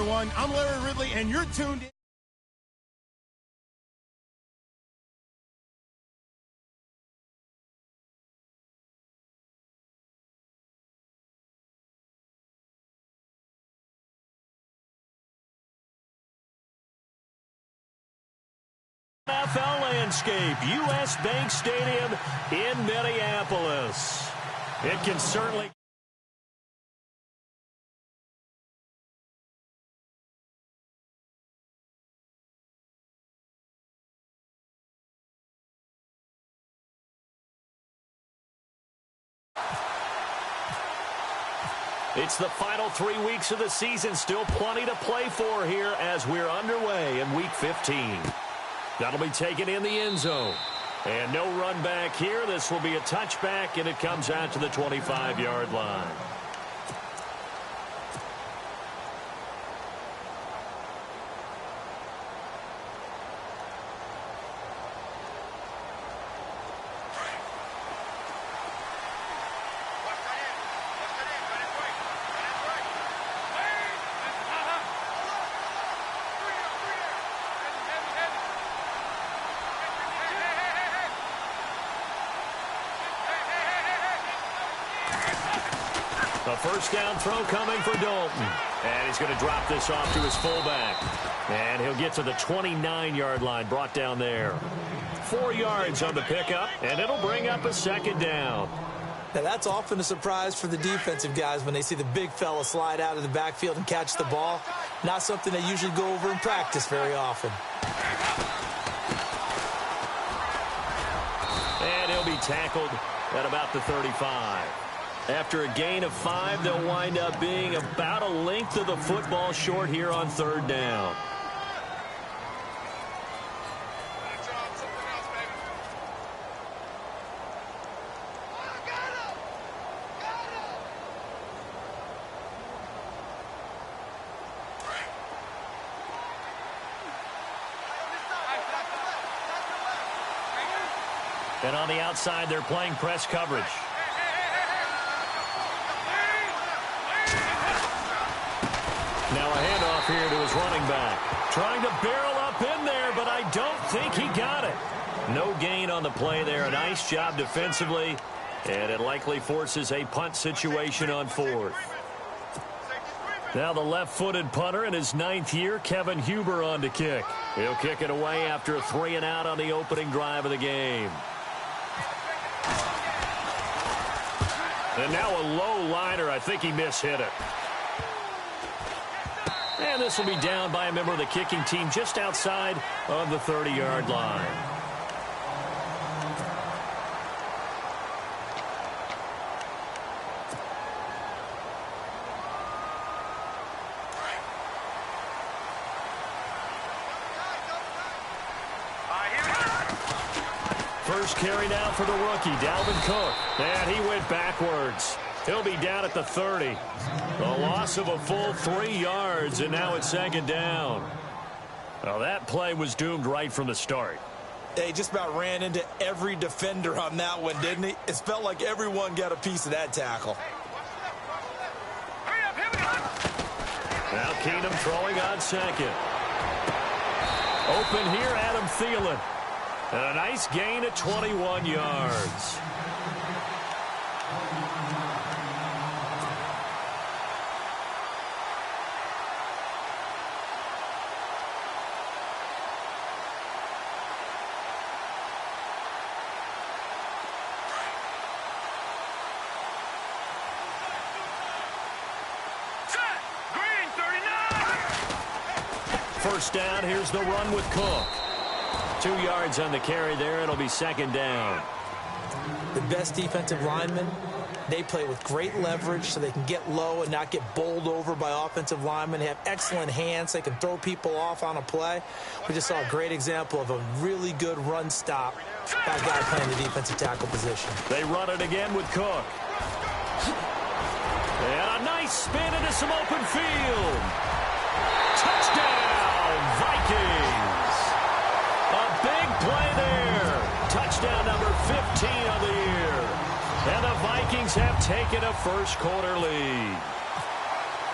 everyone. I'm Larry Ridley, and you're tuned in. NFL landscape, U.S. Bank Stadium in Minneapolis. It can certainly... It's the final 3 weeks of the season. Still plenty to play for here as we're underway in Week 15. That'll be taken in the end zone. And no run back here. This will be a touchback, and it comes out to the 25-yard line. A first down throw coming for Dalton. And he's going to drop this off to his fullback. And he'll get to the 29-yard line, brought down there. 4 yards on the pickup, and it'll bring up a second down. Now, that's often a surprise for the defensive guys when they see the big fella slide out of the backfield and catch the ball. Not something they usually go over in practice very often. And he'll be tackled at about the 35. After a gain of 5, they'll wind up being about a length of the football short here on third down. And on the outside, they're playing press coverage. Now a handoff here to his running back. Trying to barrel up in there, but I don't think he got it. No gain on the play there. A nice job defensively, and it likely forces a punt situation on fourth. Now the left-footed punter in his 9th year, Kevin Huber, on to kick. He'll kick it away after a 3-and-out on the opening drive of the game. And now a low liner. I think he mishit it. And this will be down by a member of the kicking team just outside of the 30-yard line. First carry now for the rookie, Dalvin Cook. And he went backwards. He'll be down at the 30. A loss of a full 3 yards, and now it's second down. Well, that play was doomed right from the start. He just about ran into every defender on that one, didn't he? It felt like everyone got a piece of that tackle. Now Keenum throwing on second. Open here, Adam Thielen. And a nice gain at 21 yards. First down, here's the run with Cook. 2 yards on the carry there. It'll be second down. The best defensive linemen, they play with great leverage so they can get low and not get bowled over by offensive linemen. They have excellent hands. They can throw people off on a play. We just saw a great example of a really good run stop by a guy playing the defensive tackle position. They run it again with Cook. And a nice spin into some open field. Touchdown, Vikings. A big play there. Touchdown number 15 on the year. And the Vikings have taken a first quarter lead.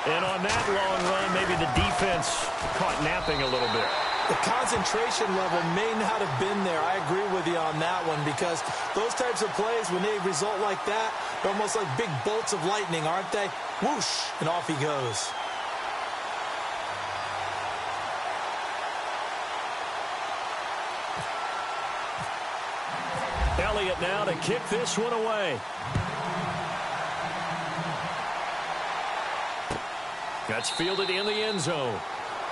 And on that long run, maybe the defense caught napping a little bit. The concentration level may not have been there. I agree with you on that one, because those types of plays, when they result like that, they're almost like big bolts of lightning, aren't they? Whoosh, and off he goes. Elliott now to kick this one away. That's fielded in the end zone.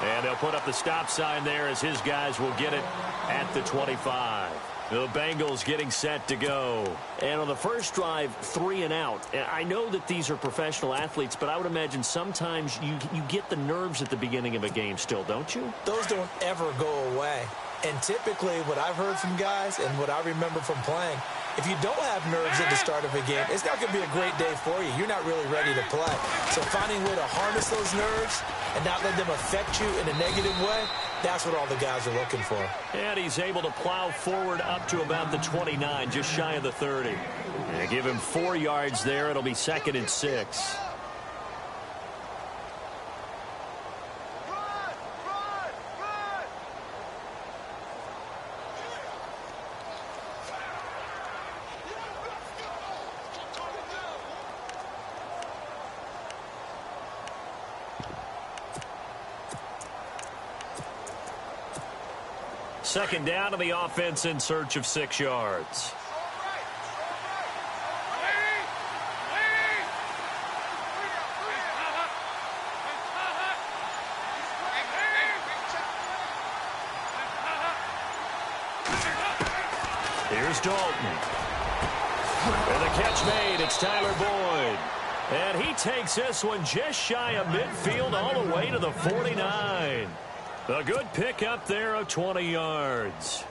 And they'll put up the stop sign there as his guys will get it at the 25. The Bengals getting set to go. And on the first drive, 3 and out. I know that these are professional athletes, but I would imagine sometimes you get the nerves at the beginning of a game still, don't you? Those don't ever go away. And typically what I've heard from guys and what I remember from playing, if you don't have nerves at the start of a game, it's not going to be a great day for you. You're not really ready to play. So finding a way to harness those nerves and not let them affect you in a negative way, that's what all the guys are looking for. And he's able to plow forward up to about the 29, just shy of the 30. And give him 4 yards there. It'll be 2nd and 6. Second down to the offense in search of 6 yards. Here's Dalton. And the catch made. It's Tyler Boyd. And he takes this one just shy of midfield all the way to the 49. A good pick up there of 20 yards.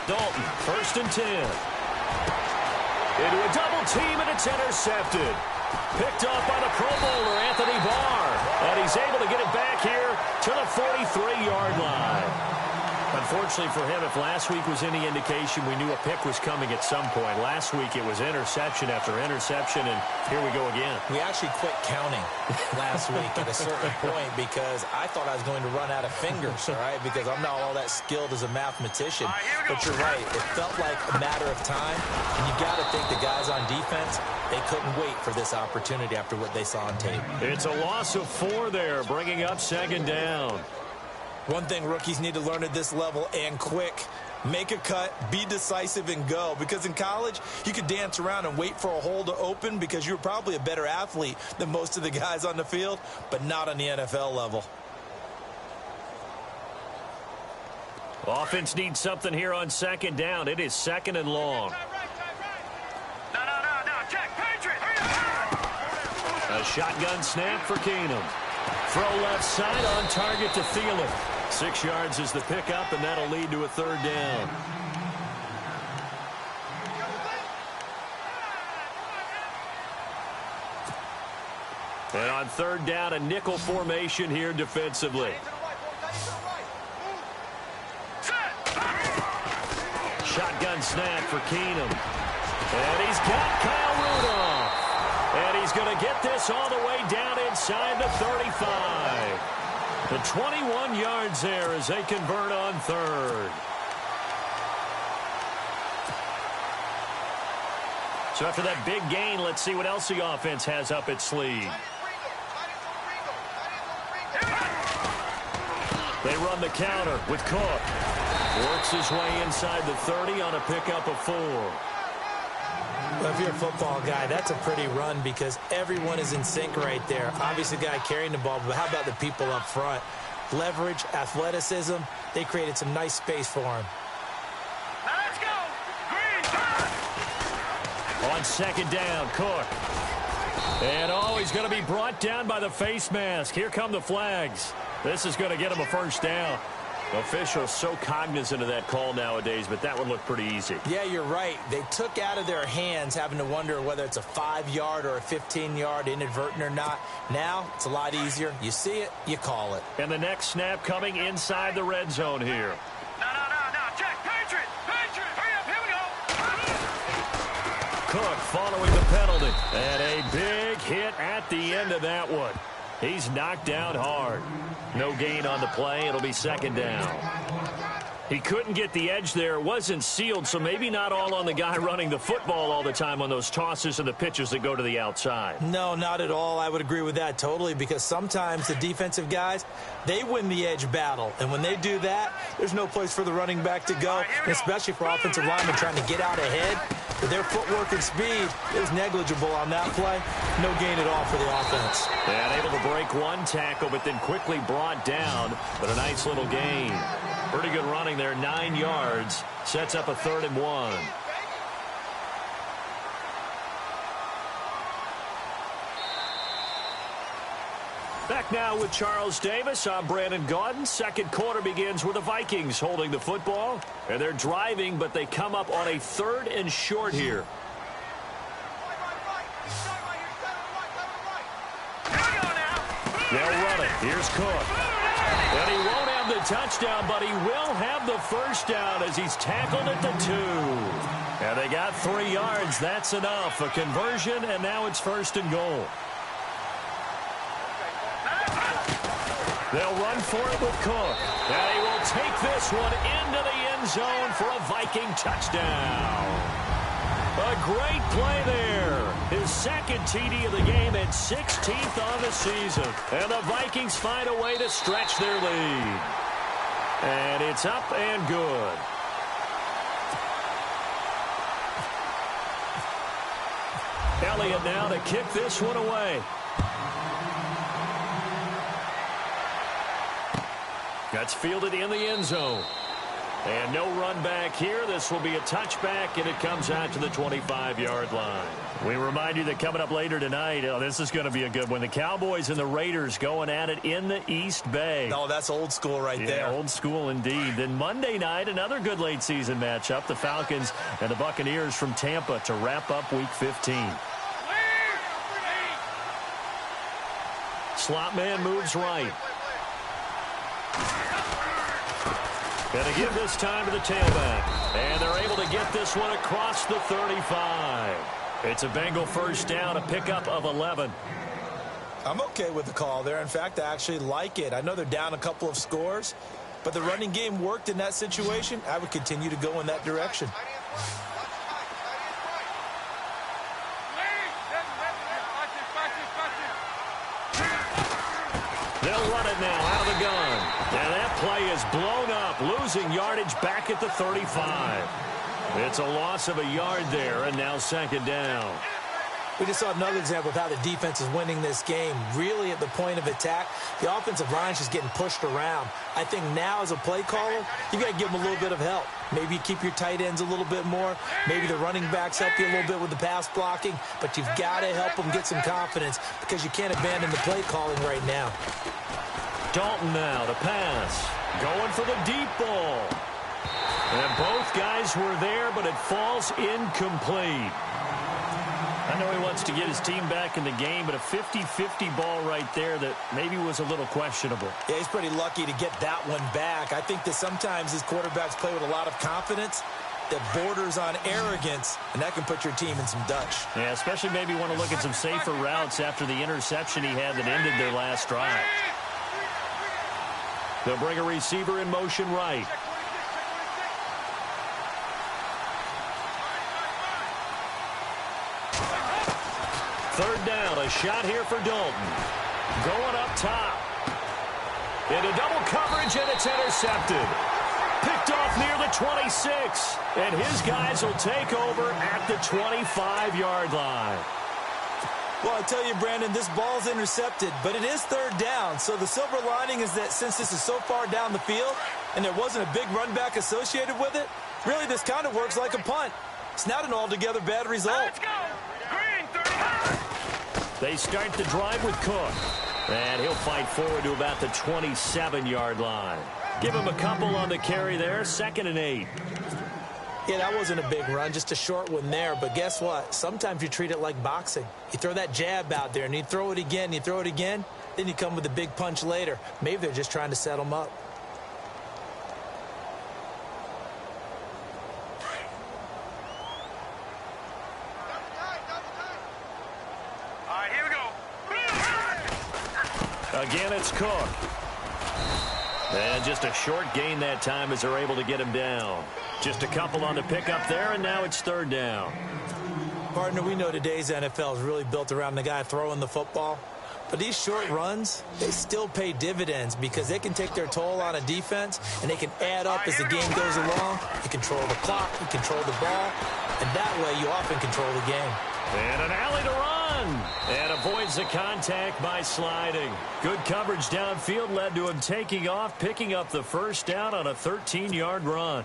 Dalton, 1st and 10. Into a double team, and it's intercepted. Picked off by the Pro Bowler, Anthony Barr. And he's able to get it back here to the 43-yard line. Unfortunately for him, if last week was any indication, we knew a pick was coming at some point. Last week it was interception after interception, and here we go again. We actually quit counting last week at a certain point because I thought I was going to run out of fingers, all right, because I'm not all that skilled as a mathematician. But you're right. It felt like a matter of time, and you got to think the guys on defense, they couldn't wait for this opportunity after what they saw on tape. It's a loss of 4 there, bringing up 2nd down. One thing rookies need to learn at this level, and quick, make a cut, be decisive, and go. Because in college, you could dance around and wait for a hole to open because you're probably a better athlete than most of the guys on the field, but not on the NFL level. Offense needs something here on 2nd down. It is 2nd and long. A shotgun snap for Keenum. Throw left side on target to Thielen. 6 yards is the pickup, and that'll lead to a 3rd down. And on 3rd down, a nickel formation here defensively. Shotgun snap for Keenum. And he's got Kyle Rudolph. And he's going to get this all the way down inside the 35. The 21 yards there as they convert on 3rd. So after that big gain, let's see what else the offense has up its sleeve. They run the counter with Cook. Works his way inside the 30 on a pickup of 4. Well, if you're a football guy, that's a pretty run because everyone is in sync right there. Obviously, the guy carrying the ball, but how about the people up front? Leverage, athleticism, they created some nice space for him. Now let's go. Green. On 2nd down, Cook. And he's going to be brought down by the face mask. Here come the flags. This is going to get him a 1st down. Officials so cognizant of that call nowadays, but that would look pretty easy. Yeah, you're right. They took out of their hands having to wonder whether it's a 5-yard or a 15-yard, inadvertent or not. Now, it's a lot easier. You see it, you call it. And the next snap coming inside the red zone here. No. Check. Patriot. Hurry up. Here we go. Cook following the penalty. And a big hit at the end of that one. He's knocked down hard. No gain on the play. It'll be second down. He couldn't get the edge there. It wasn't sealed, so maybe not all on the guy running the football all the time on those tosses and the pitches that go to the outside. No, not at all. I would agree with that totally, because sometimes the defensive guys, they win the edge battle. And when they do that, there's no place for the running back to go, and especially for offensive linemen trying to get out ahead. With their footwork and speed, it was negligible on that play. No gain at all for the offense. And able to break one tackle, but then quickly brought down. But a nice little gain. Pretty good running there, 9 yards. Sets up a 3rd and 1. Back now with Charles Davis. I'm Brandon Gaudin. Second quarter begins with the Vikings holding the football. And they're driving, but they come up on a 3rd and short here. They'll run it. Here's Cook. And he won't have the touchdown, but he will have the first down as he's tackled at the 2. And they got 3 yards. That's enough. A conversion, and now it's 1st and goal. They'll run for it with Cook. And he will take this one into the end zone for a Viking touchdown. A great play there. His second TD of the game and 16th on the season. And the Vikings find a way to stretch their lead. And it's up and good. Elliott now to kick this one away. That's fielded in the end zone. And no run back here. This will be a touchback, and it comes out to the 25-yard line. We remind you that coming up later tonight, this is going to be a good one. The Cowboys and the Raiders going at it in the East Bay. No, that's old school right there. Old school indeed. Then Monday night, another good late-season matchup. The Falcons and the Buccaneers from Tampa to wrap up Week 15. Slot man moves right. Going to give this time to the tailback. And they're able to get this one across the 35. It's a Bengal first down, a pickup of 11. I'm okay with the call there. In fact, I actually like it. I know they're down a couple of scores, but the running game worked in that situation. I would continue to go in that direction. They'll run it now out of the gun. And that play is blown up, losing yardage back at the 35. It's a loss of a yard there, and now second down. We just saw another example of how the defense is winning this game. Really at the point of attack, the offensive line is just getting pushed around. I think now as a play caller, you got to give them a little bit of help. Maybe you keep your tight ends a little bit more. Maybe the running backs help you a little bit with the pass blocking. But you've got to help them get some confidence because you can't abandon the play calling right now. Dalton now to pass. Going for the deep ball. And both guys were there, but it falls incomplete. I know he wants to get his team back in the game, but a 50-50 ball right there that maybe was a little questionable. Yeah, he's pretty lucky to get that one back. I think that sometimes his quarterbacks play with a lot of confidence that borders on arrogance, and that can put your team in some Dutch. Yeah, especially maybe want to look at some safer routes after the interception he had that ended their last drive. They'll bring a receiver in motion right. Third down, a shot here for Dalton. Going up top. Into double coverage, and it's intercepted. Picked off near the 26. And his guys will take over at the 25-yard line. Well, I tell you, Brandon, this ball's intercepted, but it is third down. So the silver lining is that since this is so far down the field and there wasn't a big run back associated with it, really this kind of works like a punt. It's not an altogether bad result. Let's go. Green, 35. They start the drive with Cook. And he'll fight forward to about the 27-yard line. Give him a couple on the carry there, 2nd and 8. Yeah, that wasn't a big run, just a short one there. But guess what? Sometimes you treat it like boxing. You throw that jab out there, and you throw it again, you throw it again, then you come with a big punch later. Maybe they're just trying to set him up. All right, here we go. Again, it's Cook. And just a short gain that time as they're able to get him down. Just a couple on the pickup there, and now it's 3rd down. Partner, we know today's NFL is really built around the guy throwing the football. But these short runs, they still pay dividends because they can take their toll on a defense, and they can add up as the game goes along. You control the clock, you control the ball, and that way you often control the game. And an alley to run. And avoids the contact by sliding. Good coverage downfield led to him taking off, picking up the 1st down on a 13-yard run.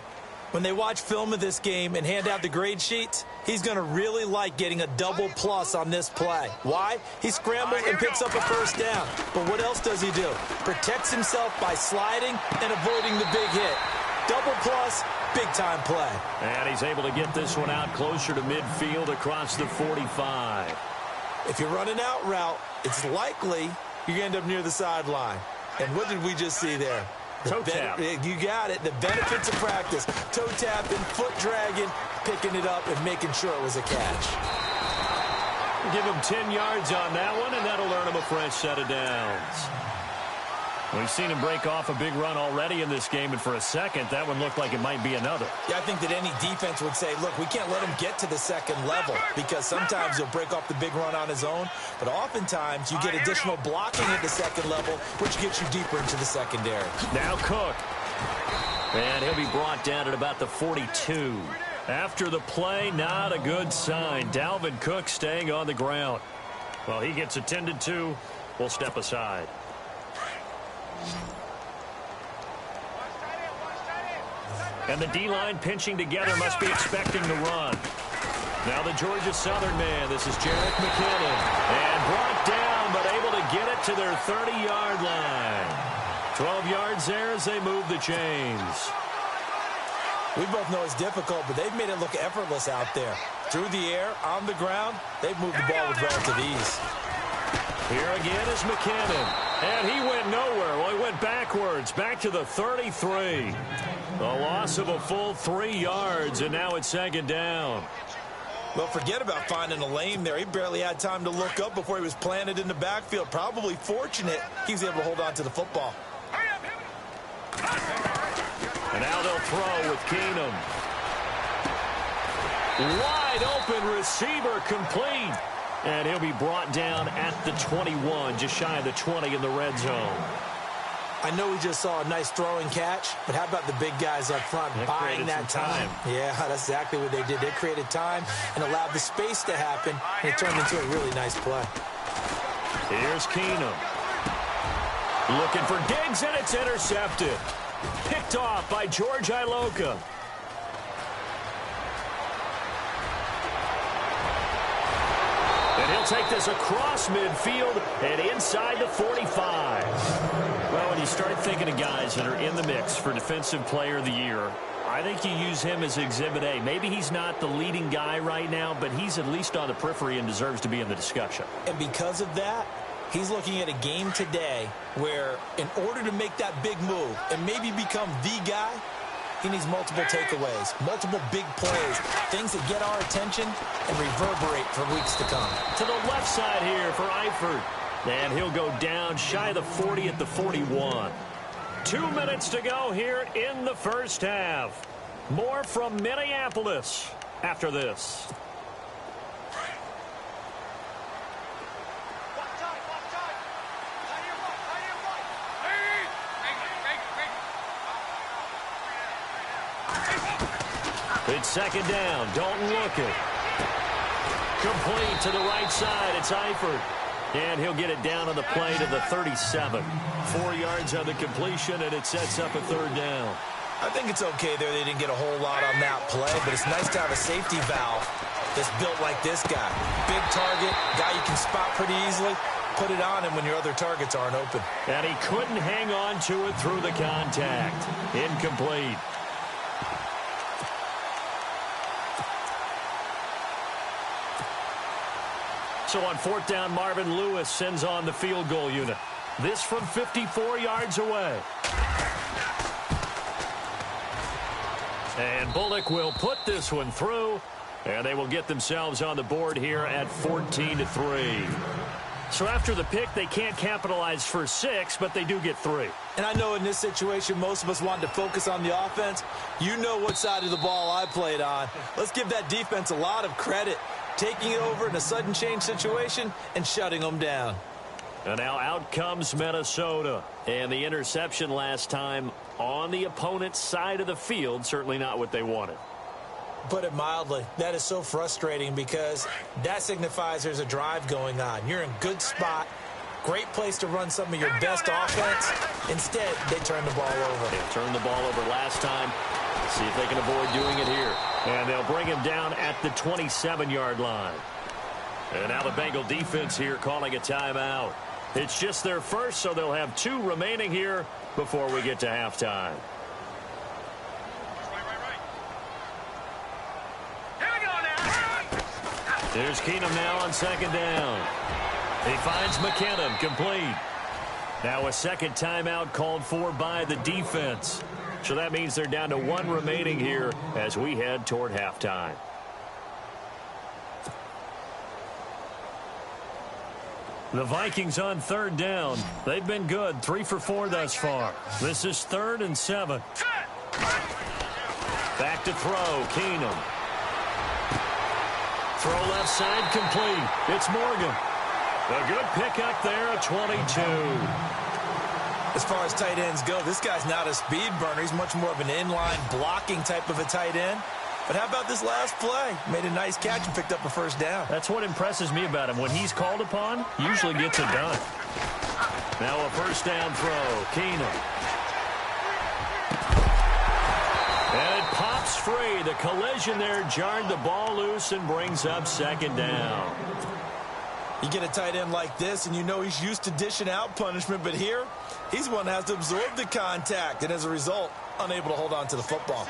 When they watch film of this game and hand out the grade sheets, he's going to really like getting a double plus on this play. Why? He scrambles and picks up a 1st down. But what else does he do? Protects himself by sliding and avoiding the big hit. Double plus, big-time play. And he's able to get this one out closer to midfield across the 45. If you run an out route, it's likely you end up near the sideline. And what did we just see there? Toe tap. You got it. The benefits of practice. Toe tapping, foot dragging, picking it up, and making sure it was a catch. Give him 10 yards on that one, and that'll earn him a fresh set of downs. We've seen him break off a big run already in this game, and for a second, that one looked like it might be another. Yeah, I think that any defense would say, look, we can't let him get to the 2nd level because sometimes he'll break off the big run on his own, but oftentimes you get additional blocking at the 2nd level, which gets you deeper into the secondary. Now Cook. And he'll be brought down at about the 42. After the play, not a good sign. Dalvin Cook staying on the ground. Well, he gets attended to. We'll step aside. And the D-line pinching together must be expecting the run. Now the Georgia Southern man. This is Jerick McKinnon. And brought down, but able to get it to their 30-yard line. 12 yards there as they move the chains. We both know it's difficult, but they've made it look effortless out there. Through the air, on the ground, they've moved the ball with relative ease. Here again is McKinnon. And he went nowhere. Well, he went backwards, back to the 33. A loss of a full 3 yards, and now it's 2nd down. Well, forget about finding a lane there. He barely had time to look up before he was planted in the backfield. Probably fortunate he was able to hold on to the football. And now they'll throw with Keenum. Wide open receiver complete. And he'll be brought down at the 21, just shy of the 20 in the red zone. I know we just saw a nice throwing catch, but how about the big guys up front buying that time? Yeah, that's exactly what they did. They created time and allowed the space to happen, and it turned into a really nice play. Here's Keenum. Looking for Diggs, and it's intercepted. Picked off by George Iloka. And he'll take this across midfield and inside the 45. Well, when you start thinking of guys that are in the mix for Defensive Player of the Year, I think you use him as Exhibit A. Maybe he's not the leading guy right now, but he's at least on the periphery and deserves to be in the discussion. And because of that, he's looking at a game today where in order to make that big move and maybe become the guy, he needs multiple takeaways, multiple big plays, things that get our attention and reverberate for weeks to come. To the left side here for Eifert. And he'll go down shy of the 40 at the 41. 2 minutes to go here in the first half. More from Minneapolis after this. It's 2nd down. Don't look it. Complete to the right side. It's Eifert. And he'll get it down on the play to the 37. 4 yards on the completion, and it sets up a 3rd down. I think it's okay there. They didn't get a whole lot on that play, but it's nice to have a safety valve that's built like this guy. Big target, guy you can spot pretty easily. Put it on him when your other targets aren't open. And he couldn't hang on to it through the contact. Incomplete. So on fourth down, Marvin Lewis sends on the field goal unit. This from 54 yards away. And Bullock will put this one through, and they will get themselves on the board here at 14-3. So after the pick, they can't capitalize for 6, but they do get 3. And I know in this situation, most of us wanted to focus on the offense. You know what side of the ball I played on. Let's give that defense a lot of credit, taking it over in a sudden change situation and shutting them down. And now out comes Minnesota. And the interception last time on the opponent's side of the field, certainly not what they wanted. Put it mildly, that is so frustrating because that signifies there's a drive going on. You're in good spot, great place to run some of your best offense. Instead, they turn the ball over. They turned the ball over last time. See if they can avoid doing it here. And they'll bring him down at the 27-yard line. And now the Bengal defense here calling a timeout. It's just their first, so they'll have 2 remaining here before we get to halftime. There's Keenum now on second down. He finds McKinnon, complete. Now a second timeout called for by the defense. So that means they're down to 1 remaining here as we head toward halftime. The Vikings on third down. They've been good, 3 for 4 thus far. This is 3rd and 7. Back to throw, Keenum. Throw left side, complete. It's Morgan. A good pickup there at 22. As far as tight ends go, this guy's not a speed burner. He's much more of an inline blocking type of a tight end. But how about this last play? Made a nice catch and picked up a first down. That's what impresses me about him. When he's called upon, usually gets it done. Now a first down throw. Keenum. And it pops free. The collision there jarred the ball loose and brings up second down. You get a tight end like this, and you know he's used to dishing out punishment. But here, he's one that has to absorb the contact. And as a result, unable to hold on to the football.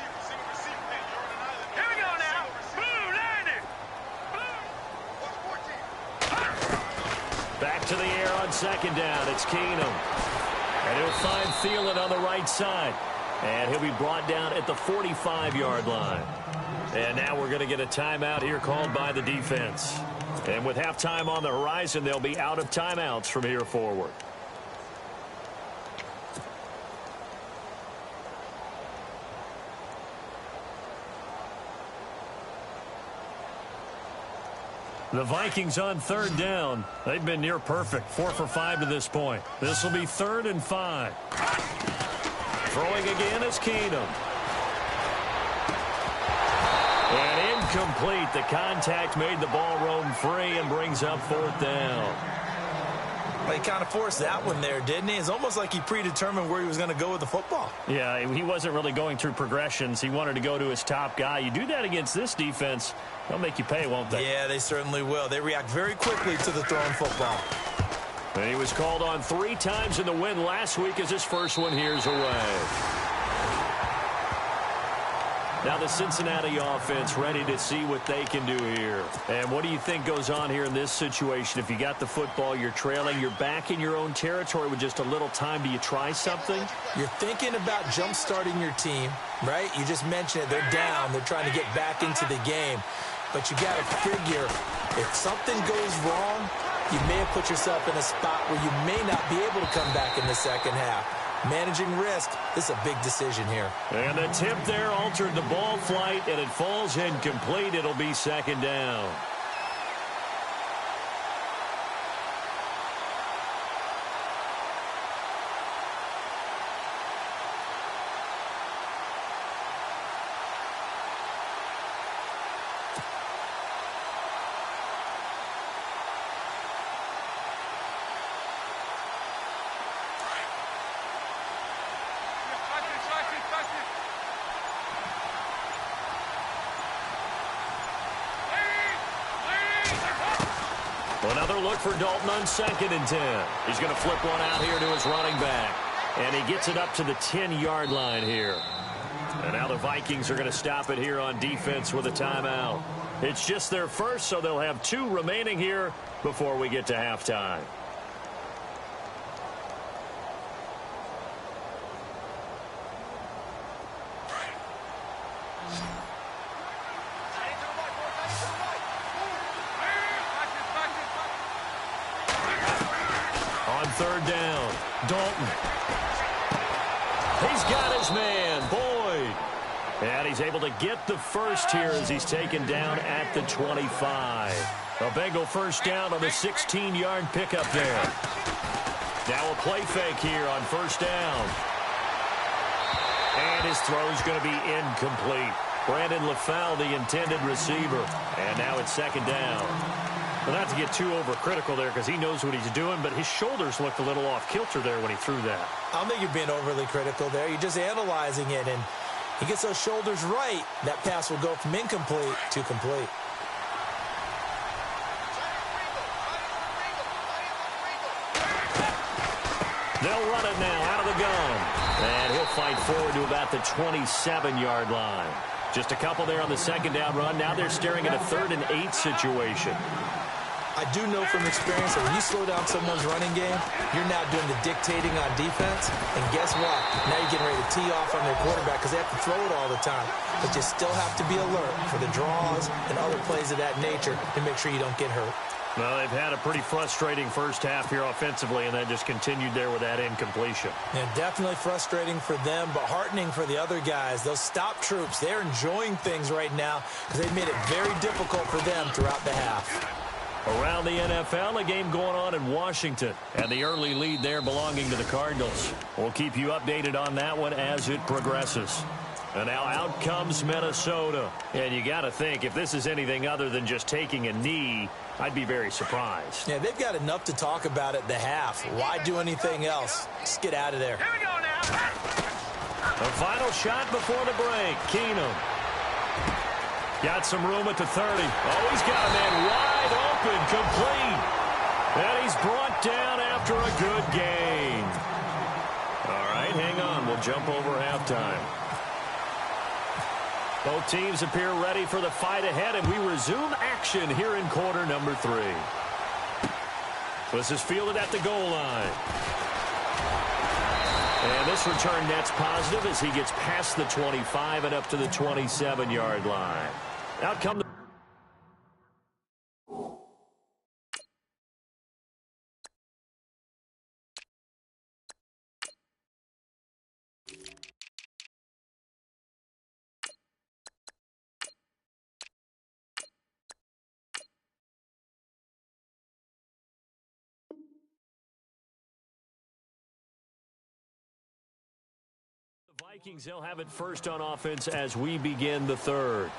Back to the air on second down. It's Keenum. And he'll find Thielen on the right side. And he'll be brought down at the 45-yard line. And now we're going to get a timeout here called by the defense. And with halftime on the horizon, they'll be out of timeouts from here forward. The Vikings on third down. They've been near perfect. 4 for 5 to this point. This will be 3rd and 5. Throwing again is Keenum. And incomplete. The contact made the ball roam free and brings up 4th down. Well, he kind of forced that one there, didn't he? It's almost like he predetermined where he was going to go with the football. Yeah, he wasn't really going through progressions. He wanted to go to his top guy. You do that against this defense, they'll make you pay, won't they? Yeah, they certainly will. They react very quickly to the thrown football. And he was called on 3 times in the win last week as his first one here's away. Now the Cincinnati offense ready to see what they can do here. And what do you think goes on here in this situation? If you got the football, you're trailing, you're back in your own territory with just a little time. Do you try something? You're thinking about jump-starting your team, right? You just mentioned it. They're down. They're trying to get back into the game. But you got to figure if something goes wrong, you may have put yourself in a spot where you may not be able to come back in the second half. Managing risk, this is a big decision here. And the tip there altered the ball flight, and it falls incomplete. It'll be second down. Another look for Dalton on 2nd and 10. He's going to flip one out here to his running back. And he gets it up to the 10-yard line here. And now the Vikings are going to stop it here on defense with a timeout. It's just their first, so they'll have 2 remaining here before we get to halftime. On 3rd down, Dalton. He's got his man, Boyd. And he's able to get the first here as he's taken down at the 25. A Bengal first down on the 16-yard pickup there. Now a play fake here on 1st down. And his throw's going to be incomplete. Brandon LaFell, the intended receiver. And now it's 2nd down. Well, not to get too overcritical there because he knows what he's doing, but his shoulders looked a little off kilter there when he threw that. I don't think you're being overly critical there. You're just analyzing it, and he gets those shoulders right. That pass will go from incomplete to complete. They'll run it now out of the gun. And he'll fight forward to about the 27-yard line. Just a couple there on the 2nd down run. Now they're staring at a 3rd and 8 situation. I do know from experience that when you slow down someone's running game, you're now doing the dictating on defense. And guess what? Now you're getting ready to tee off on their quarterback because they have to throw it all the time. But you still have to be alert for the draws and other plays of that nature to make sure you don't get hurt. Well, they've had a pretty frustrating first half here offensively, and that just continued there with that incompletion. Yeah, definitely frustrating for them, but heartening for the other guys. Those stop troops, they're enjoying things right now because they've made it very difficult for them throughout the half. Around the NFL, a game going on in Washington, and the early lead there belonging to the Cardinals. We'll keep you updated on that one as it progresses. And now out comes Minnesota. And you got to think, if this is anything other than just taking a knee, I'd be very surprised. Yeah, they've got enough to talk about at the half. Why do anything else? Just get out of there. Here we go now. A final shot before the break. Keenum. Got some room at the 30. Oh, he's got a man wide open, complete. And he's brought down after a good gain. All right, hang on. We'll jump over halftime. Both teams appear ready for the fight ahead, and we resume action here in quarter number 3. This is fielded at the goal line. And this return net's positive as he gets past the 25 and up to the 27-yard line. Out come the Vikings. They'll have it first on offense as we begin the 3rd.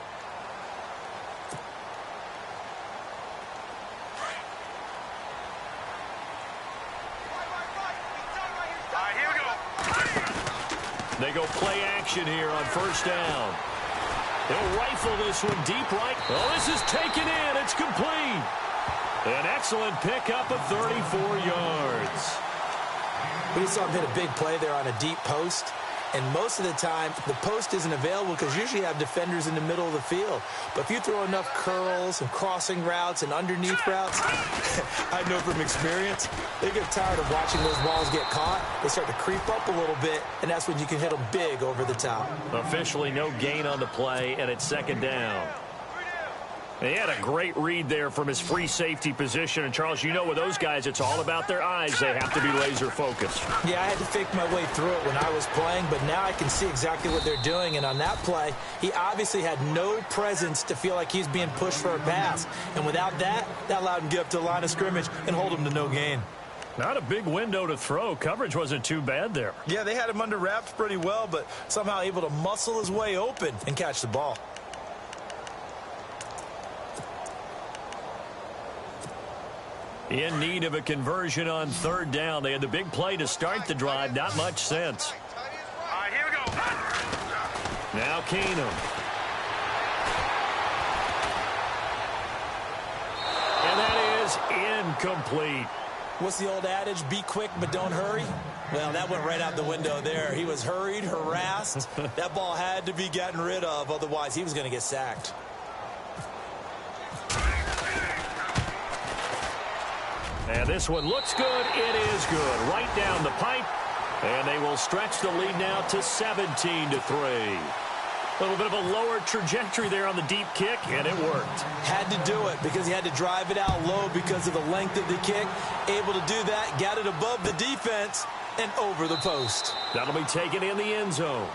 They go play action here on 1st down. They'll rifle this one deep right. Oh, this is taken in. It's complete. An excellent pickup of 34 yards. We just saw him hit a big play there on a deep post. And most of the time, the post isn't available because usually you have defenders in the middle of the field. But if you throw enough curls and crossing routes and underneath routes, I know from experience, they get tired of watching those balls get caught. They start to creep up a little bit, and that's when you can hit them big over the top. Officially no gain on the play, and it's 2nd down. He had a great read there from his free safety position. And, Charles, you know with those guys, it's all about their eyes. They have to be laser focused. Yeah, I had to fake my way through it when I was playing, but now I can see exactly what they're doing. And on that play, he obviously had no presence to feel like he's being pushed for a pass. And without that, that allowed him to get up to the line of scrimmage and hold him to no gain. Not a big window to throw. Coverage wasn't too bad there. Yeah, they had him under wraps pretty well, but somehow able to muscle his way open and catch the ball. In need of a conversion on 3rd down. They had the big play to start the drive. Not much sense. All right, here we go. Now Keenum. And that is is incomplete. What's the old adage? Be quick, but don't hurry. Well, that went right out the window there. He was hurried, harassed. That ball had to be gotten rid of. Otherwise, he was going to get sacked. And this one looks good. It is good. Right down the pipe. And they will stretch the lead now to 17-3. A little bit of a lower trajectory there on the deep kick, and it worked. Had to do it because he had to drive it out low because of the length of the kick. Able to do that, got it above the defense and over the post. That'll be taken in the end zone.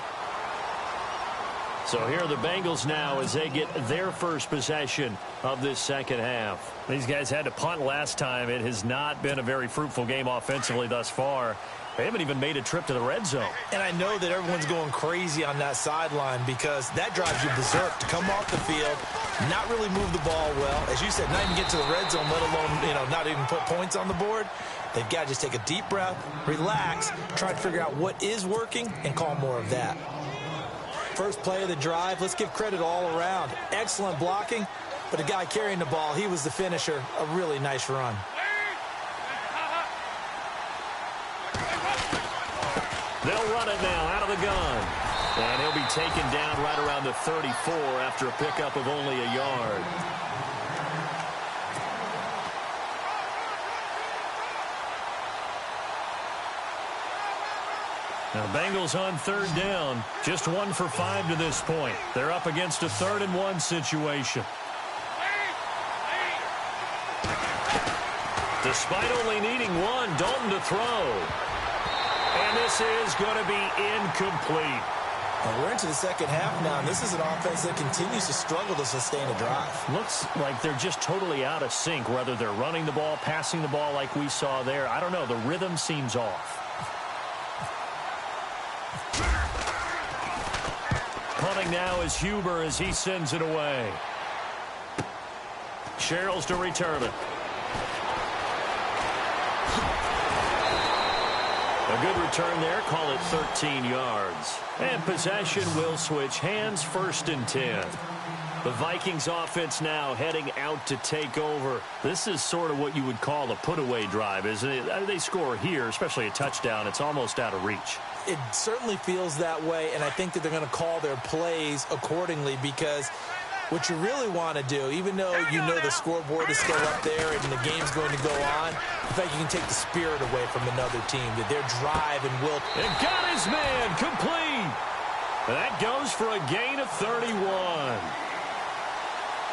So here are the Bengals now as they get their first possession of this second half. These guys had to punt last time. It has not been a very fruitful game offensively thus far. They haven't even made a trip to the red zone. And I know that everyone's going crazy on that sideline because that drives you berserk to come off the field, not really move the ball well. As you said, not even get to the red zone, let alone, not even put points on the board. They've got to just take a deep breath, relax, try to figure out what is working, and call more of that. First play of the drive, let's give credit all around. Excellent blocking, but the guy carrying the ball, he was the finisher. A really nice run. They'll run it now out of the gun. And he'll be taken down right around the 34 after a pickup of only a yard. Now, Bengals on third down. Just 1 for 5 to this point. They're up against a 3rd and 1 situation. Despite only needing one, Dalton to throw. And this is going to be incomplete. And we're into the second half now, and this is an offense that continues to struggle to sustain a drive. Looks like they're just totally out of sync, whether they're running the ball, passing the ball like we saw there. I don't know. The rhythm seems off. Punting now is Huber as he sends it away. Sherrills to return it. A good return there. Call it 13 yards. And possession will switch hands. 1st and 10. The Vikings offense now heading out to take over. This is sort of what you would call a put-away drive, isn't it? They score here, especially a touchdown. It's almost out of reach. It certainly feels that way, and I think that they're going to call their plays accordingly because what you really want to do, even though you know the scoreboard is still up there and the game's going to go on, in fact, you can take the spirit away from another team, that their drive and will. And got his man complete. That goes for a gain of 31.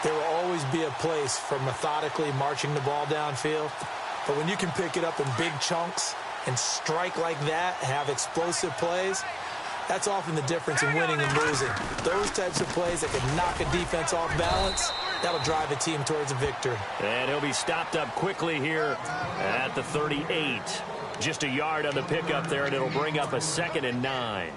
There will always be a place for methodically marching the ball downfield, but when you can pick it up in big chunks and strike like that, have explosive plays, that's often the difference in winning and losing. Those types of plays that can knock a defense off balance, that'll drive a team towards a victory. And he'll be stopped up quickly here at the 38. Just a yard on the pickup there, and it'll bring up a 2nd and 9.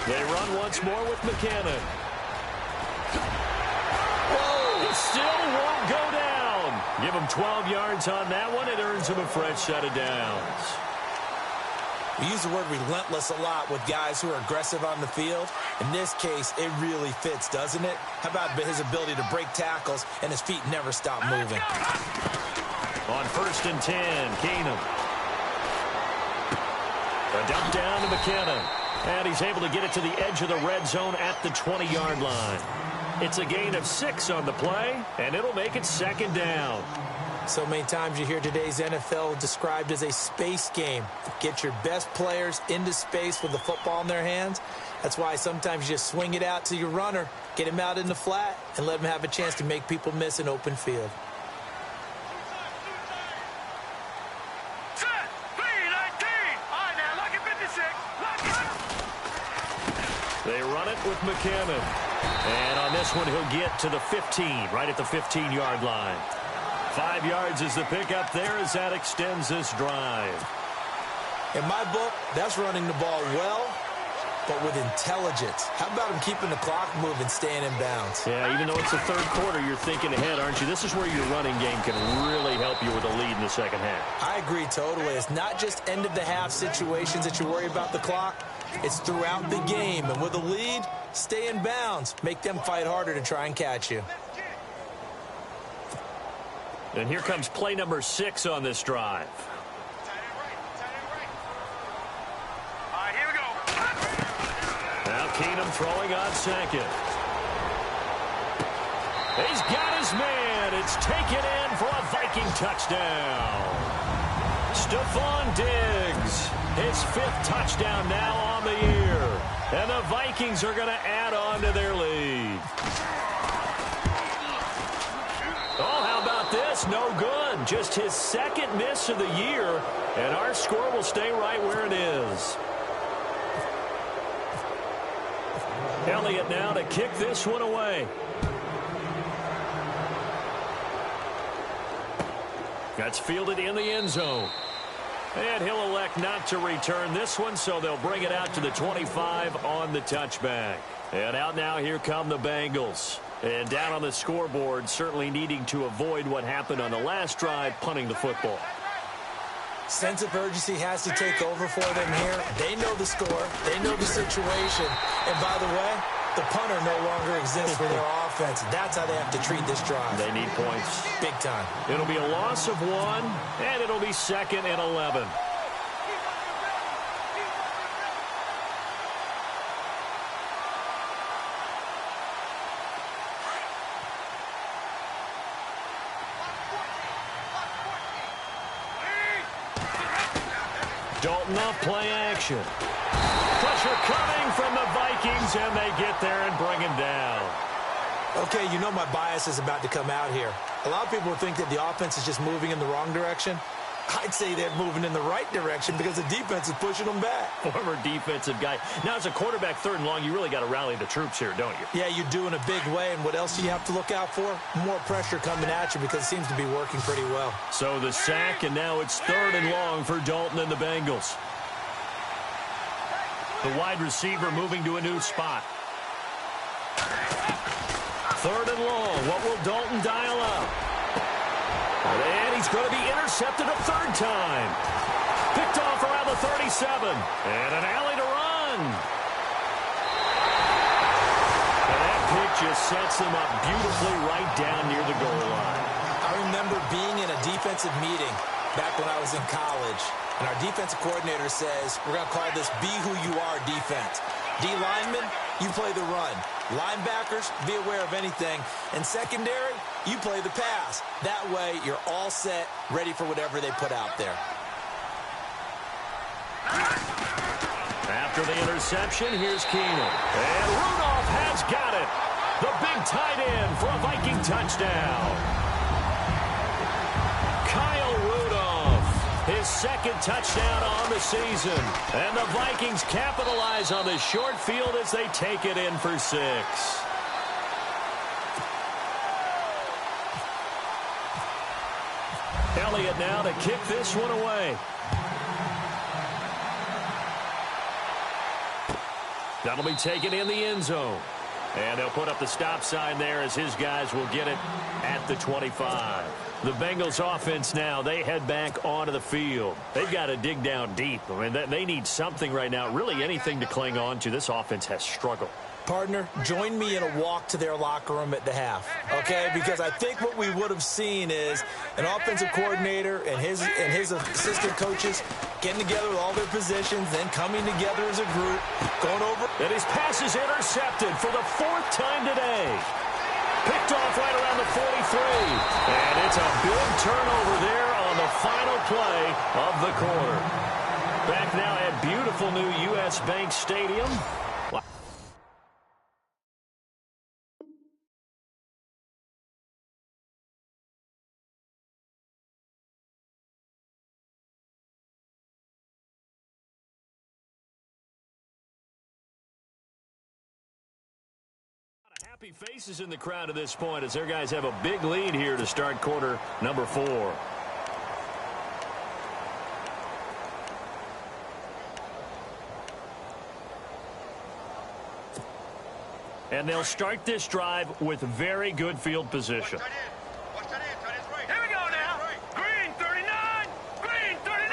They run once more with McKinnon. Whoa! It still won't go down. Give him 12 yards on that one. It earns him a fresh set of downs. We use the word relentless a lot with guys who are aggressive on the field. In this case, it really fits, doesn't it? How about his ability to break tackles and his feet never stop moving? On 1st and 10, Keenum. A dump down to McKinnon. And he's able to get it to the edge of the red zone at the 20-yard line. It's a gain of 6 on the play, and it'll make it 2nd down. So many times you hear today's NFL described as a space game. Get your best players into space with the football in their hands. That's why sometimes you just swing it out to your runner, get him out in the flat, and let him have a chance to make people miss an open field. They run it with McKinnon. And on this one, he'll get to the 15, right at the 15-yard line. 5 yards is the pickup there as that extends this drive. In my book, that's running the ball well but with intelligence. How about him keeping the clock moving, staying in bounds? Yeah, even though it's the third quarter, you're thinking ahead, aren't you? This is where your running game can really help you with a lead in the second half. I agree totally. It's not just end-of-the-half situations that you worry about the clock. It's throughout the game. And with a lead, stay in bounds. Make them fight harder to try and catch you. And here comes play number 6 on this drive. Now Keenum throwing on second. He's got his man. It's taken in for a Viking touchdown. Stephon Diggs, his 5th touchdown now on the year. And the Vikings are going to add on to their lead. Oh, how about this? No good. Just his 2nd miss of the year. And our score will stay right where it is. Elliott now to kick this one away. That's fielded in the end zone. And he'll elect not to return this one, so they'll bring it out to the 25 on the touchback. And out now, here come the Bengals. And down on the scoreboard, certainly needing to avoid what happened on the last drive, punting the football. Sense of urgency has to take over for them here. They know the score. They know the situation. And by the way, the punter no longer exists for their offense. That's how they have to treat this drive. They need points. Big time. It'll be a loss of 1, and it'll be 2nd and 11. Dalton off play action. Pressure coming from the Vikings, and they get there and bring him down. Okay, you know my bias is about to come out here. A lot of people think that the offense is just moving in the wrong direction. I'd say they're moving in the right direction because the defense is pushing them back. Former defensive guy. Now, as a quarterback 3rd and long, you really got to rally the troops here, don't you? Yeah, you do in a big way. And what else do you have to look out for? More pressure coming at you because it seems to be working pretty well. So the sack, and now it's 3rd and long for Dalton and the Bengals. The wide receiver moving to a new spot. 3rd and long. What will Dalton dial up? And he's going to be intercepted a 3rd time. Picked off around the 37. And an alley to run. And that pick just sets him up beautifully right down near the goal line. I remember being in a defensive meeting back when I was in college. And our defensive coordinator says, we're going to call this be who you are defense. D linemen, you play the run. Linebackers, be aware of anything. And secondary, you play the pass. That way, you're all set, ready for whatever they put out there. After the interception, here's Keenum. And Rudolph has got it. The big tight end for a Viking touchdown. Kyle Rudolph, his 2nd touchdown on the season. And the Vikings capitalize on the short field as they take it in for 6. Elliott now to kick this one away. That'll be taken in the end zone. And they'll put up the stop sign there as his guys will get it at the 25. The Bengals offense now, they head back onto the field. They've got to dig down deep. I mean, they need something right now, really anything to cling on to. This offense has struggled. Partner, join me in a walk to their locker room at the half, okay? Because I think what we would have seen is an offensive coordinator and his assistant coaches getting together with all their positions, then coming together as a group, going over. And his pass is intercepted for the 4th time today. Picked off right around the 43. And it's a big turnover there on the final play of the quarter. Back now at beautiful new U.S. Bank Stadium. Happy faces in the crowd at this point as their guys have a big lead here to start quarter number 4. And they'll start this drive with very good field position. Here we go now. Green 39. Green 39.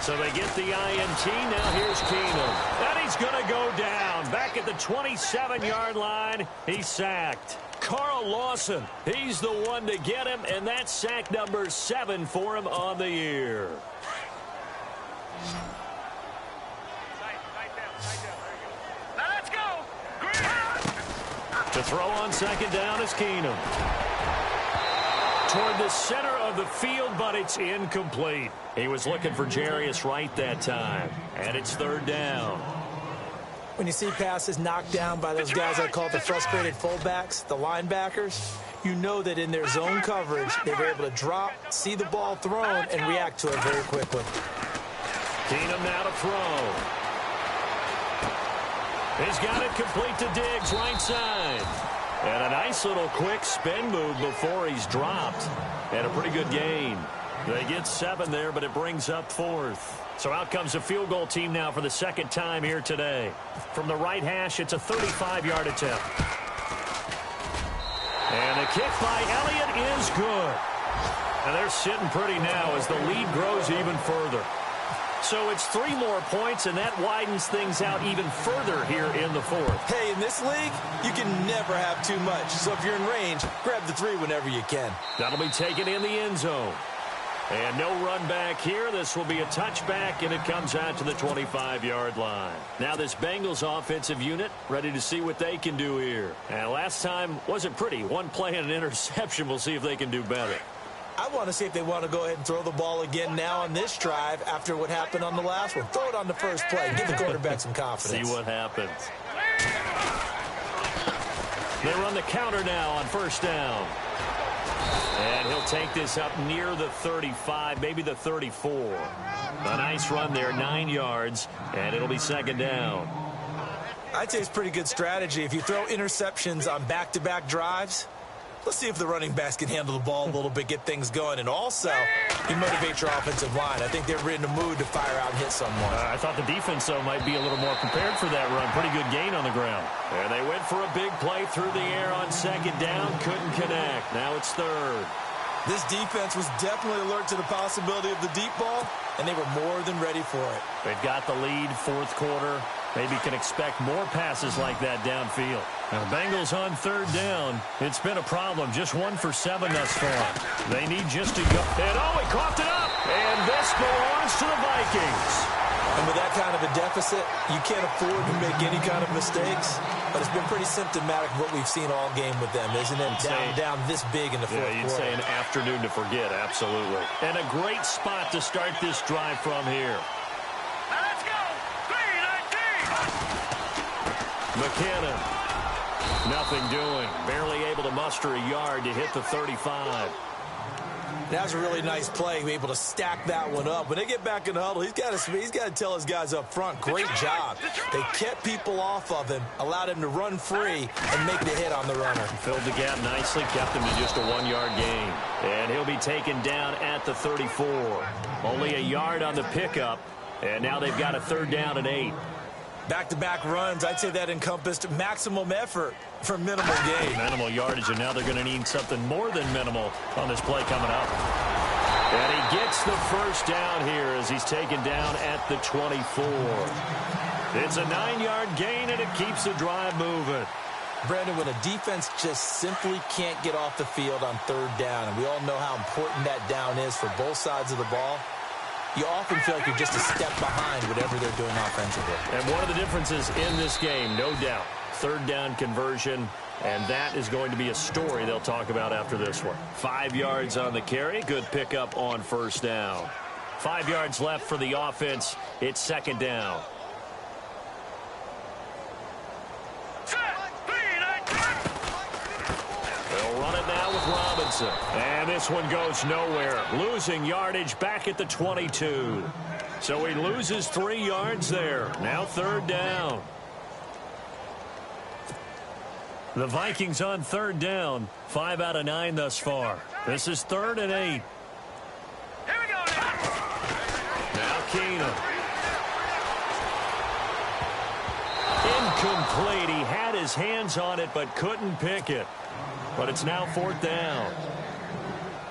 So they get the INT. Now here's Keenum. And he's going to go down. Back at the 27-yard line. He's sacked. Carl Lawson, he's the one to get him, and that's sack number 7 for him on the year. Now let's go. To throw on second down is Keenum. Toward the center of the field, but it's incomplete. He was looking for Jarius Wright that time, and it's third down. When you see passes knocked down by those guys I call the frustrated fullbacks, the linebackers, you know that in their zone coverage, they were able to drop, see the ball thrown, and react to it very quickly. Keenum now to throw. He's got it complete to Diggs, right side. And a nice little quick spin move before he's dropped. And a pretty good gain. They get 7 there, but it brings up 4th. So out comes a field goal team now for the second time here today. From the right hash, it's a 35-yard attempt. And the kick by Elliott is good. And they're sitting pretty now as the lead grows even further. So it's 3 more points, and that widens things out even further here in the 4th. Hey, in this league, you can never have too much. So if you're in range, grab the 3 whenever you can. That'll be taken in the end zone. And no run back here. This will be a touchback, and it comes out to the 25-yard line. Now this Bengals offensive unit ready to see what they can do here. And last time wasn't pretty. 1 play and an interception. We'll see if they can do better. I want to see if they want to go ahead and throw the ball again now on this drive after what happened on the last one. Throw it on the first play. Give the quarterback some confidence. See what happens. They run the counter now on first down. And he'll take this up near the 35, maybe the 34. A nice run there, 9 yards, and it'll be second down. I'd say it's pretty good strategy. If you throw interceptions on back-to-back drives, let's see if the running backs can handle the ball a little bit, get things going. And also, you motivate your offensive line. I think they're in the mood to fire out and hit someone. I thought the defense, though, might be a little more prepared for that run. Pretty good gain on the ground. And they went for a big play through the air on second down. Couldn't connect. Now it's third. This defense was definitely alert to the possibility of the deep ball, and they were more than ready for it. They've got the lead, 4th quarter. Maybe can expect more passes like that downfield. Now, Bengals on third down. It's been a problem. Just 1 for 7 thus far. They need just to go. And, oh, he coughed it up. And this belongs to the Vikings. And with that kind of a deficit, you can't afford to make any kind of mistakes. But it's been pretty symptomatic of what we've seen all game with them, isn't it? Down this big in the 4th quarter. Yeah, you'd say an afternoon to forget, absolutely. And a great spot to start this drive from here. Now let's go. 3-19. McKinnon. Nothing doing. Barely able to muster a yard to hit the 35. That was a really nice play, able to stack that one up. When they get back in the huddle, he's got to tell his guys up front, great job. They kept people off of him, allowed him to run free and make the hit on the runner. Filled the gap nicely, kept him to just a 1-yard gain. And he'll be taken down at the 34. Only a yard on the pickup, and now they've got a third down and 8. Back-to-back runs, I'd say that encompassed maximum effort for minimal gain. Minimal yardage, and now they're going to need something more than minimal on this play coming up. And he gets the first down here as he's taken down at the 24. It's a 9-yard gain, and it keeps the drive moving. Brandon, when a defense just simply can't get off the field on third down, and we all know how important that down is for both sides of the ball, you often feel like you're just a step behind whatever they're doing offensively. And one of the differences in this game, no doubt, third down conversion, and that is going to be a story they'll talk about after this one. 5 yards on the carry, good pickup on first down. 5 yards left for the offense. It's second down. They'll run it now with Robinson. And this one goes nowhere. Losing yardage back at the 22. So he loses 3 yards there. Now third down. The Vikings on third down. 5 out of 9 thus far. This is 3rd and 8. Here we go now. Now Keenum. incomplete. He had his hands on it but couldn't pick it. But it's now 4th down.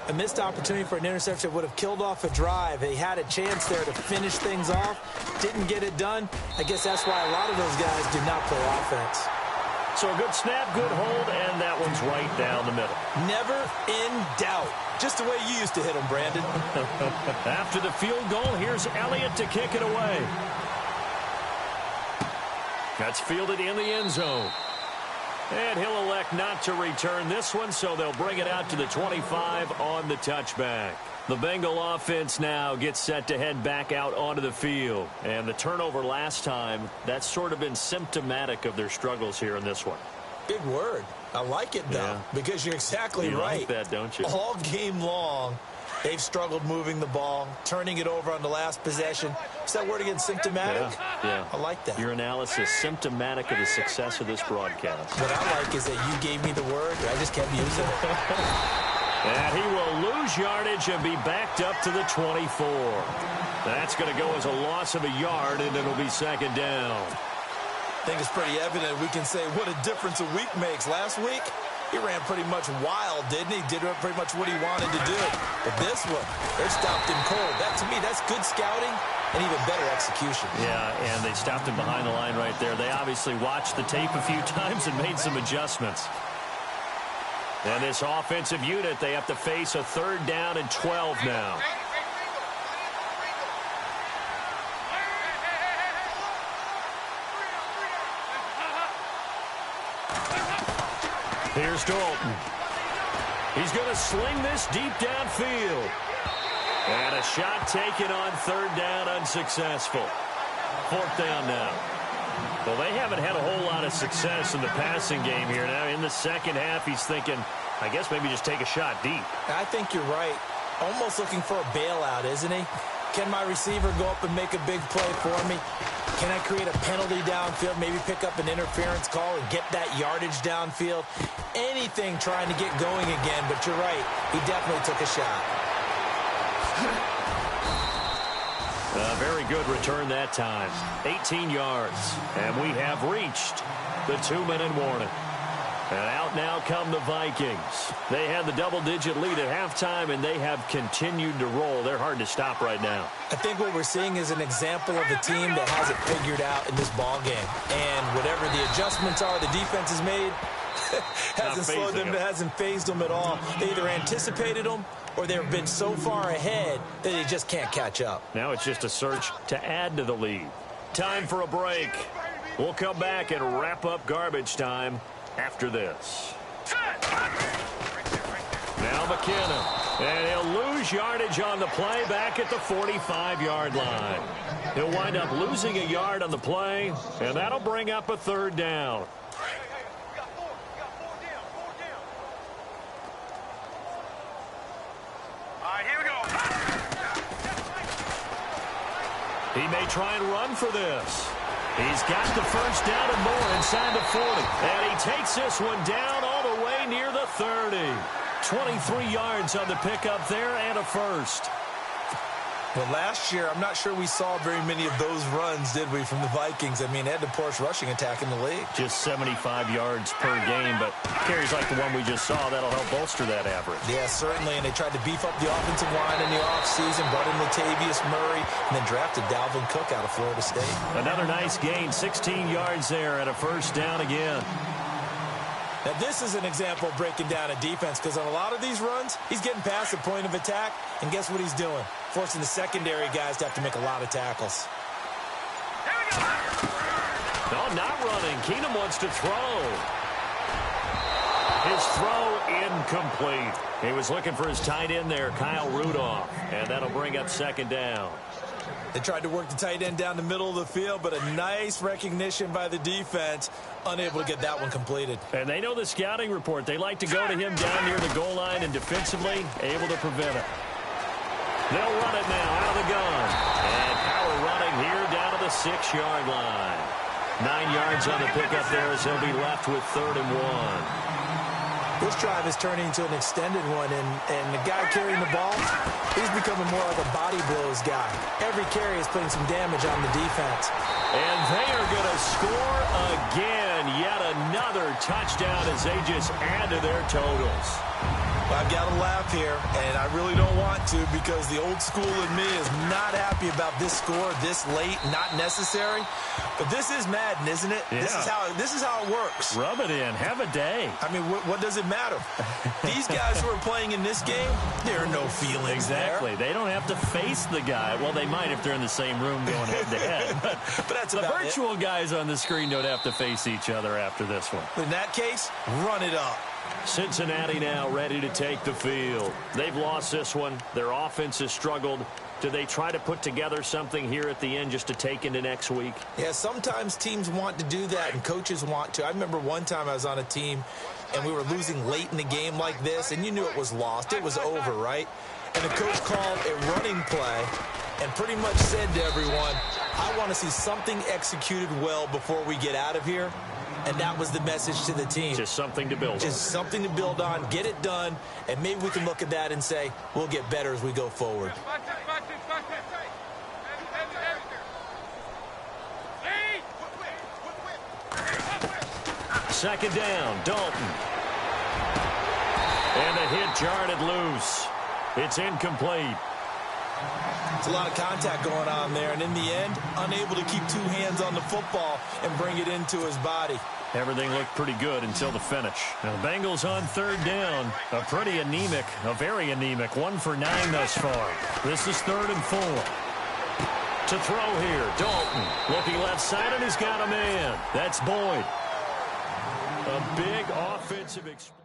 A missed opportunity for an interception would have killed off a drive. They had a chance there to finish things off. Didn't get it done. I guess that's why a lot of those guys do not play offense. So a good snap, good hold, and that one's right down the middle. Never in doubt. Just the way you used to hit them, Brandon. After the field goal, here's Elliott to kick it away. That's fielded in the end zone. And he'll elect not to return this one, so they'll bring it out to the 25 on the touchback. The Bengal offense now gets set to head back out onto the field. And the turnover last time, that's sort of been symptomatic of their struggles here in this one. Big word. I like it, though, because you're exactly right. You like that, don't you? All game long, they've struggled moving the ball, turning it over on the last possession. Is that word again, symptomatic? Yeah. I like that. Your analysis, symptomatic of the success of this broadcast. What I like is that you gave me the word. I just kept using it. And he will lose yardage and be backed up to the 24. That's going to go as a loss of a yard, and it'll be 2nd down. I think it's pretty evident we can say what a difference a week makes. Last week, he ran pretty much wild, didn't he? Did pretty much what he wanted to do. But this one, they stopped him cold. That, to me, that's good scouting and even better execution. Yeah, and they stopped him behind the line right there. They obviously watched the tape a few times and made some adjustments. And this offensive unit, they have to face a 3rd down and 12 now. Here's Dalton. He's going to sling this deep downfield. And a shot taken on 3rd down, unsuccessful. 4th down now. Well, they haven't had a whole lot of success in the passing game here. Now, in the second half, he's thinking, I guess maybe just take a shot deep. I think you're right. Almost looking for a bailout, isn't he? Can my receiver go up and make a big play for me? Can I create a penalty downfield, maybe pick up an interference call and get that yardage downfield? Anything trying to get going again, but you're right. He definitely took a shot. A very good return that time. 18 yards. And we have reached the 2-minute warning. And out now come the Vikings. They had the double-digit lead at halftime, and they have continued to roll. They're hard to stop right now. I think what we're seeing is an example of a team that has it figured out in this ball game. And whatever the adjustments are the defense has made, hasn't slowed them, hasn't phased them at all. They either anticipated them or they've been so far ahead that they just can't catch up. Now it's just a search to add to the lead. Time for a break. We'll come back and wrap up garbage time after this. Now McKinnon. And he'll lose yardage on the play back at the 45-yard line. He'll wind up losing a yard on the play, and that'll bring up a 3rd down. He may try and run for this. He's got the 1st down and more inside the 40. And he takes this one down all the way near the 30. 23 yards on the pickup there and a 1st. Well, last year, I'm not sure we saw very many of those runs, did we, from the Vikings? I mean, they had the poorest rushing attack in the league. Just 75 yards per game, but carries like the one we just saw, that'll help bolster that average. Yeah, certainly, and they tried to beef up the offensive line in the offseason, brought in Latavius Murray, and then drafted Dalvin Cook out of Florida State. Another nice gain, 16 yards there and a 1st down again. Now, this is an example of breaking down a defense because on a lot of these runs, he's getting past the point of attack, and guess what he's doing? Forcing the secondary guys to have to make a lot of tackles. No, not running. Keenum wants to throw. His throw incomplete. He was looking for his tight end there, Kyle Rudolph, and that'll bring up 2nd down. They tried to work the tight end down the middle of the field, but a nice recognition by the defense, unable to get that one completed. And they know the scouting report. They like to go to him down near the goal line, and defensively able to prevent it. They'll run it now out of the gun. And power running here down to the 6-yard line. 9 yards on the pickup there as he'll be left with 3rd and 1. This drive is turning into an extended one, and the guy carrying the ball, he's becoming more like a body blows guy. Every carry is putting some damage on the defense. And they are going to score again. another touchdown as they just add to their totals. I've got to laugh here, and I really don't want to because the old school in me is not happy about this score this late, not necessary. But this is Madden, isn't it? Yeah. This is how it works. Rub it in. Have a day. I mean, what does it matter? These guys who are playing in this game, there are no feelings Exactly. there. They don't have to face the guy. Well, they might if they're in the same room going head-to-head. But that's the about virtual guys on the screen don't have to face each other after this one. In that case, run it up. Cincinnati now ready to take the field. They've lost this one. Their offense has struggled. Do they try to put together something here at the end just to take into next week? Yeah, sometimes teams want to do that and coaches want to. I remember one time I was on a team and we were losing late in the game like this, and you knew it was lost. It was over, right? And the coach called a running play and pretty much said to everyone, I want to see something executed well before we get out of here. And that was the message to the team. Just something to build on. Just something to build on, get it done, and maybe we can look at that and say, we'll get better as we go forward. Second down, Dalton. And the hit jarred it loose. It's incomplete. It's a lot of contact going on there, and in the end, unable to keep two hands on the football and bring it into his body. Everything looked pretty good until the finish. Now the Bengals on third down. A very anemic 1 for 9 thus far. This is 3rd and 4. To throw here, Dalton looking left side, and he's got a man. That's Boyd. A big offensive experience.